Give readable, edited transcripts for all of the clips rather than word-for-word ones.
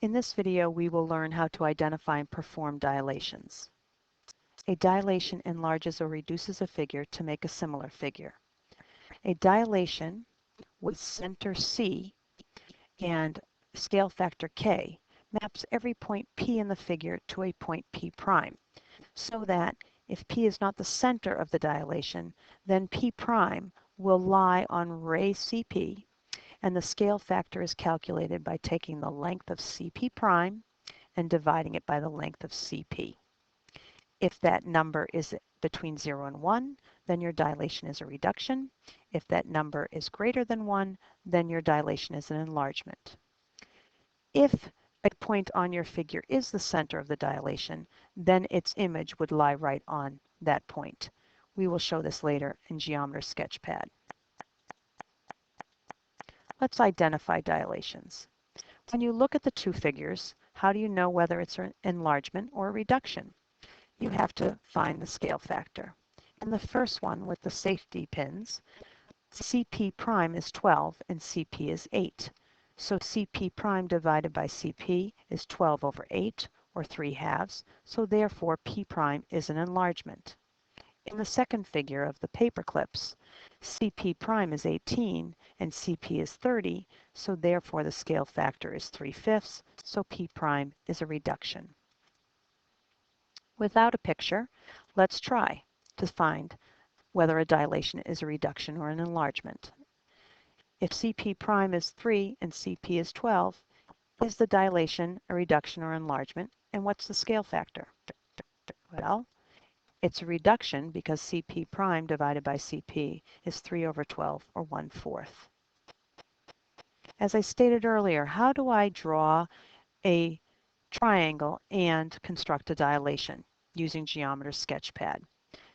In this video, we will learn how to identify and perform dilations. A dilation enlarges or reduces a figure to make a similar figure. A dilation with center C and scale factor K maps every point P in the figure to a point P prime, so that if P is not the center of the dilation, then P prime will lie on ray CP, and the scale factor is calculated by taking the length of CP prime and dividing it by the length of CP. If that number is between 0 and 1, then your dilation is a reduction. If that number is greater than 1, then your dilation is an enlargement. If a point on your figure is the center of the dilation, then its image would lie right on that point. We will show this later in Geometer Sketchpad. Let's identify dilations. When you look at the two figures, how do you know whether it's an enlargement or a reduction? You have to find the scale factor. In the first one with the safety pins, CP prime is 12 and CP is 8. So CP prime divided by CP is 12 over 8, or 3/2, so therefore P prime is an enlargement. In the second figure of the paper clips, CP prime is 18 and CP is 30, so therefore the scale factor is 3/5, so P prime is a reduction. Without a picture, let's try to find whether a dilation is a reduction or an enlargement. If CP prime is 3 and CP is 12, is the dilation a reduction or enlargement, and what's the scale factor? Well, it's a reduction because CP prime divided by CP is 3 over 12, or 1/4. As I stated earlier, how do I draw a triangle and construct a dilation using Geometer Sketchpad?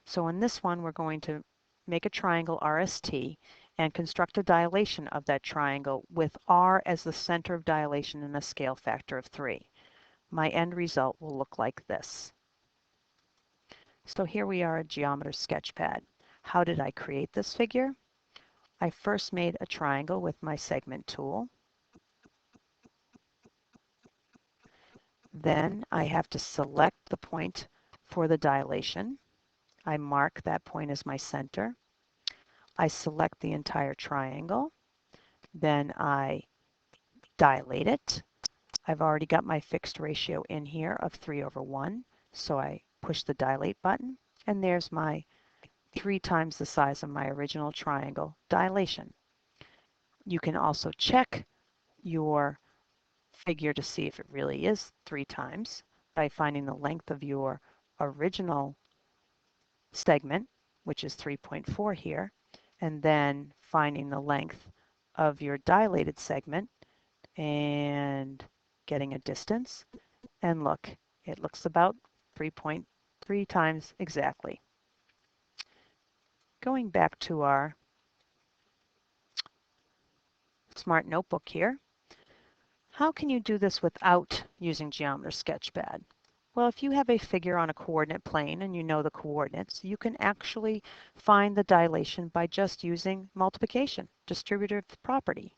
So in this one, we're going to make a triangle RST and construct a dilation of that triangle with R as the center of dilation and a scale factor of 3. My end result will look like this. So here we are at Geometer Sketchpad. How did I create this figure? I first made a triangle with my segment tool. Then I have to select the point for the dilation. I mark that point as my center. I select the entire triangle. Then I dilate it. I've already got my fixed ratio in here of 3 over 1, so I push the dilate button, and there's my 3 times the size of my original triangle dilation. You can also check your figure to see if it really is 3 times by finding the length of your original segment, which is 3.4 here, and then finding the length of your dilated segment and getting a distance. And look, it looks about 3.3 times exactly. Going back to our Smart Notebook here, how can you do this without using Geometer Sketchpad? Well, if you have a figure on a coordinate plane and you know the coordinates, you can actually find the dilation by just using multiplication, distributive property.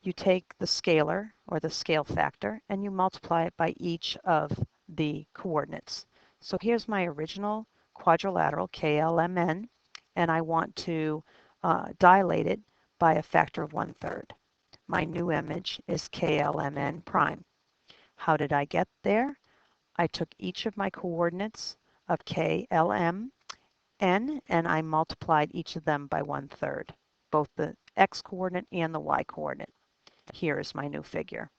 You take the scalar, or the scale factor, and you multiply it by each of the coordinates. So here's my original quadrilateral, KLMN, and I want to dilate it by a factor of 1/3. My new image is KLMN prime. How did I get there? I took each of my coordinates of KLM, N, and I multiplied each of them by 1/3, both the X coordinate and the Y coordinate. Here is my new figure.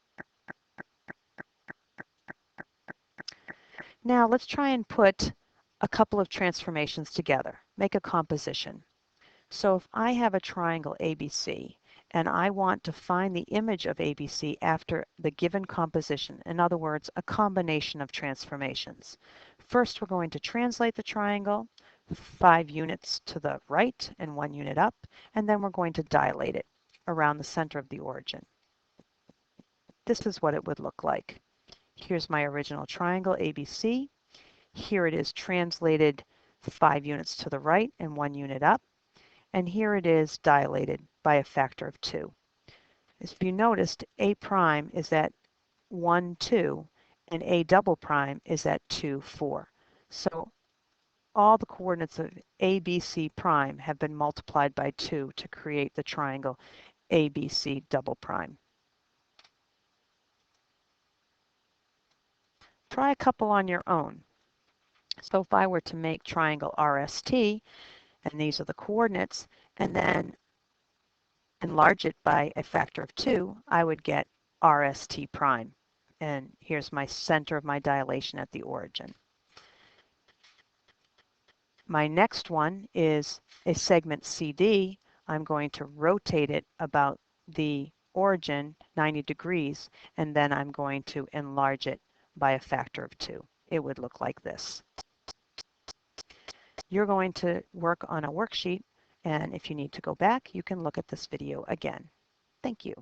Now let's try and put a couple of transformations together, make a composition. So if I have a triangle ABC and I want to find the image of ABC after the given composition, in other words, a combination of transformations. First, we're going to translate the triangle 5 units to the right and 1 unit up, and then we're going to dilate it around the center of the origin. This is what it would look like. Here's my original triangle ABC. Here it is translated 5 units to the right and 1 unit up. And here it is dilated by a factor of 2. As you noticed, A prime is at 1, 2, and A double prime is at 2, 4. So all the coordinates of ABC prime have been multiplied by 2 to create the triangle ABC double prime. Try a couple on your own. So if I were to make triangle RST, and these are the coordinates, and then enlarge it by a factor of 2, I would get RST prime. And here's my center of my dilation at the origin. My next one is a segment CD. I'm going to rotate it about the origin 90 degrees, and then I'm going to enlarge it by a factor of 2. It would look like this. You're going to work on a worksheet, and if you need to go back, you can look at this video again. Thank you.